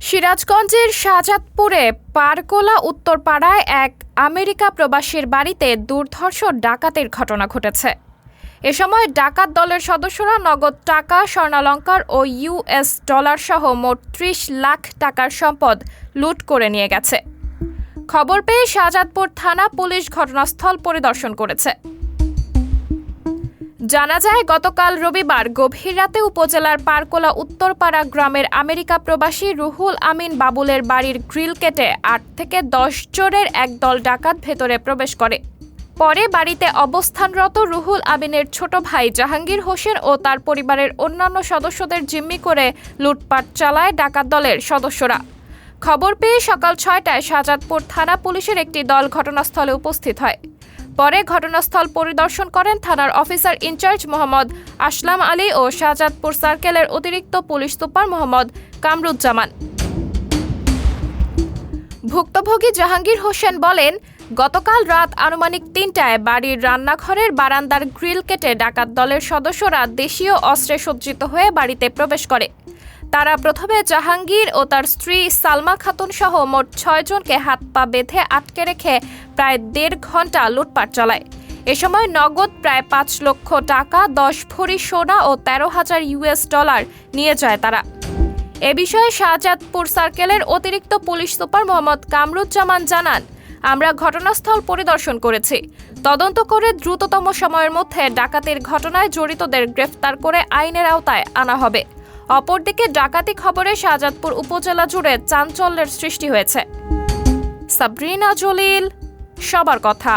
সিরাজগঞ্জের শাহজাদপুরে পারকোলা উত্তরপাড়ায় এক আমেরিকা প্রবাসীর বাড়িতে দুর্ধর্ষ ডাকাতির ঘটনা ঘটেছে। এ সময় ডাকাত দলের সদস্যরা নগদ টাকা, স্বর্ণালংকার ও ইউএস ডলার সহ মোট ৩০ লাখ টাকার সম্পদ লুট করে নিয়ে গেছে। খবর পেয়ে শাহজাদপুর থানা পুলিশ ঘটনাস্থল পরিদর্শন করেছে। জানা যায়, গতকাল রবিবার গভীর রাতে উপজেলার পারকোলা উত্তরপাড়া গ্রামের আমেরিকা প্রবাসী রুহুল আমিন বাবুলের বাড়ির গ্রিল কেটে ৮ থেকে ১০ জনের একদল ডাকাত ভেতরে প্রবেশ করে। পরে বাড়িতে অবস্থানরত রুহুল আমিনের ছোট ভাই জাহাঙ্গীর হোসেন ও তার পরিবারের অন্যান্য সদস্যদের জিম্মি করে লুটপাট চালায় ডাকাত দলের সদস্যরা। খবর পেয়ে সকাল ৬টায় শাহজাদপুর থানা পুলিশের একটি দল ঘটনাস্থলে উপস্থিত হয়। পরে ঘটনাস্থল পরিদর্শন করেন থানার অফিসার ইনচার্জ মোহাম্মদ আসলাম আলী ও শাহজাদপুর সার্কেলের অতিরিক্ত পুলিশ সুপার মোহাম্মদ কামরুজ্জামান। ভুক্তভোগী জাহাঙ্গীর হোসেন বলেন, গতকাল রাত আনুমানিক ৩টায় বাড়ির রান্নাঘরের বারান্দার গ্রিল কেটে ডাকাত দলের সদস্যরা দেশীয় অস্ত্রে সজ্জিত হয়ে বাড়িতে প্রবেশ করে। তারা প্রথমে জাহাঙ্গীর ও তার স্ত্রী সালমা খাতুন সহ মোট ৬ জনকে হাত পা বেঁধে আটকে রেখে প্রায় ১.৫ ঘন্টা লুটপাট চালায়। এ সময় নগদ প্রায় ৫ লক্ষ টাকা, ১০ ভরি সোনা ও ১৩,০০০ ইউএস ডলার নিয়ে যায় তারা। এ বিষয়ে শাহজাদপুর সার্কেলের অতিরিক্ত পুলিশ সুপার মোহাম্মদ কামরুজ্জামান জানান, আমরা ঘটনাস্থল পরিদর্শন করেছি। তদন্ত করে দ্রুততম সময়ের মধ্যে ডাকাতির ঘটনায় জড়িতদের গ্রেফতার করে আইনের আওতায় আনা হবে। অপরদিকে ডাকাতি খবরে শাহজাদপুর উপজেলা জুড়ে চাঞ্চল্যের সৃষ্টি হয়েছে। সাবরিনা জলিল, সবার কথা।